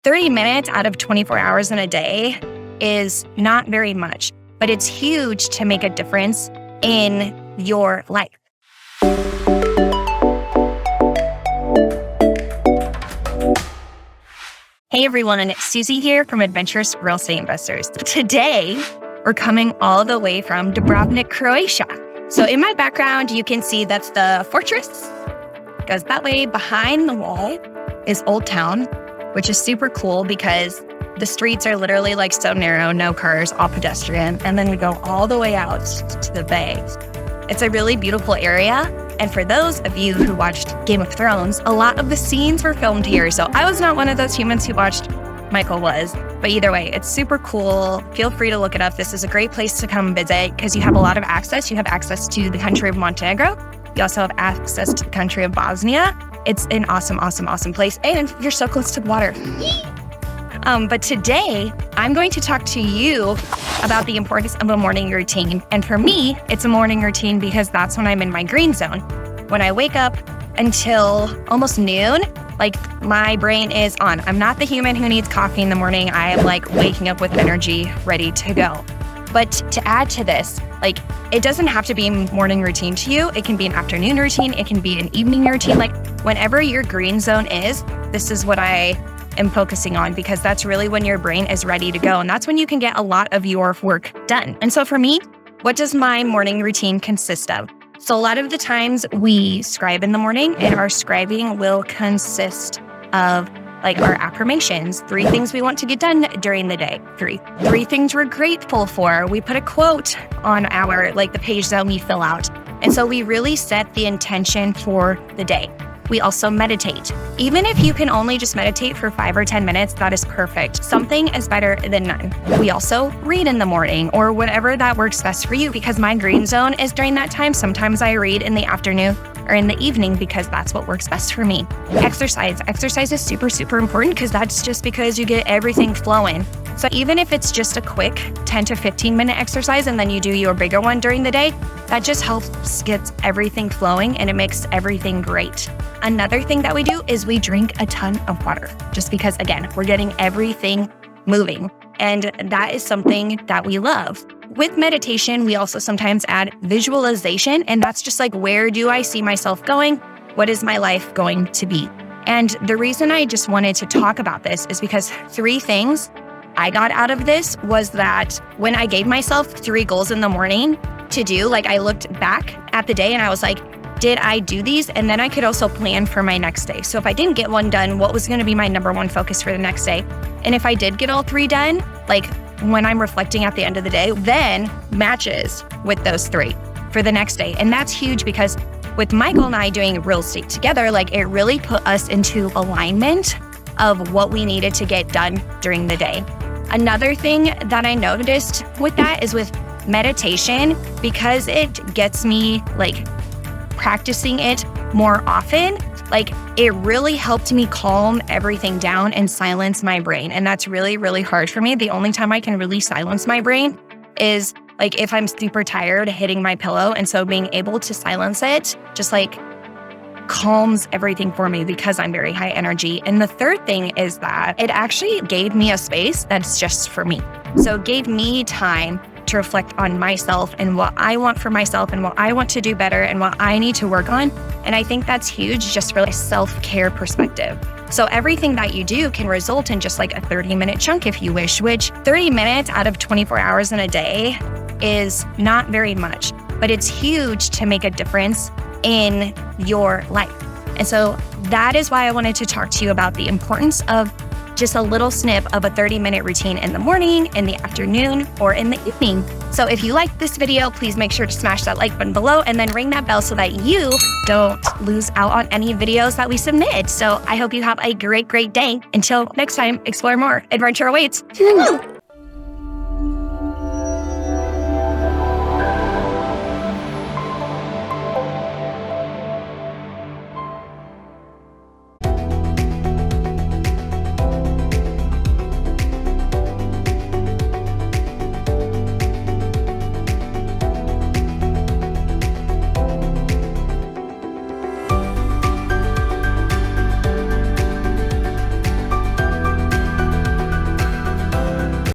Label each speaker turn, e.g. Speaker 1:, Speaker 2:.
Speaker 1: 30 minutes out of 24 hours in a day is not very much, but it's huge to make a difference in your life. Hey everyone, and it's Suzy here from Adventurous Real Estate Investors. Today, we're coming all the way from Dubrovnik, Croatia. So in my background, you can see that's the fortress. It goes that way. Behind the wall is Old Town, which is super cool because the streets are literally like so narrow, no cars, all pedestrian. And then we go all the way out to the bay. It's a really beautiful area. And for those of you who watched Game of Thrones, a lot of the scenes were filmed here. So I was not one of those humans who watched. Michael was. But either way, it's super cool. Feel free to look it up. This is a great place to come visit because you have a lot of access. You have access to the country of Montenegro. You also have access to the country of Bosnia. It's an awesome, awesome, awesome place. And you're so close to the water. But today, I'm going to talk to you about the importance of a morning routine. And for me, it's a morning routine because that's when I'm in my green zone. When I wake up until almost noon, like my brain is on. I'm not the human who needs coffee in the morning. I am like waking up with energy, ready to go. But to add to this, like it doesn't have to be a morning routine to you. It can be an afternoon routine. It can be an evening routine. Like whenever your green zone is, this is what I am focusing on because that's really when your brain is ready to go. And that's when you can get a lot of your work done. And so for me, what does my morning routine consist of? So a lot of the times we scribe in the morning and our scribing will consist of like our affirmations, 3 things we want to get done during the day, three things we're grateful for. We put a quote on our, like the page that we fill out. And so we really set the intention for the day. We also meditate. Even if you can only just meditate for 5 or 10 minutes, that is perfect. Something is better than none. We also read in the morning or whatever that works best for you because my green zone is during that time. Sometimes I read in the afternoon or in the evening because that's what works best for me. Exercise. Exercise is super, super important because that's just because you get everything flowing. So even if it's just a quick 10 to 15 minute exercise and then you do your bigger one during the day, that just helps get everything flowing and it makes everything great. Another thing that we do is we drink a ton of water just because, again, we're getting everything moving. And that is something that we love. With meditation, we also sometimes add visualization. And that's just like, where do I see myself going? What is my life going to be? And the reason I just wanted to talk about this is because 3 things I got out of this was that when I gave myself 3 goals in the morning to do, like I looked back at the day and I was like, did I do these? And then I could also plan for my next day. So if I didn't get one done, what was going to be my number 1 focus for the next day? And if I did get all 3 done, like when I'm reflecting at the end of the day, then matches with those 3 for the next day. And that's huge because with Michael and I doing real estate together, like it really put us into alignment of what we needed to get done during the day. Another thing that I noticed with that is with meditation, because it gets me like practicing it more often, like it really helped me calm everything down and silence my brain. And that's really, really hard for me. The only time I can really silence my brain is like if I'm super tired hitting my pillow. And so being able to silence it just like calms everything for me because I'm very high energy. And the third thing is that it actually gave me a space that's just for me. So it gave me time to reflect on myself and what I want for myself and what I want to do better and what I need to work on. And I think that's huge just for a self-care perspective. So everything that you do can result in just like a 30-minute chunk if you wish, which 30 minutes out of 24 hours in a day is not very much, but it's huge to make a difference in your life. And so that is why I wanted to talk to you about the importance of just a little snip of a 30-minute routine in the morning, in the afternoon, or in the evening. So if you liked this video, please make sure to smash that like button below and then ring that bell so that you don't lose out on any videos that we submit. So I hope you have a great, great day. Until next time, explore more. Adventure awaits.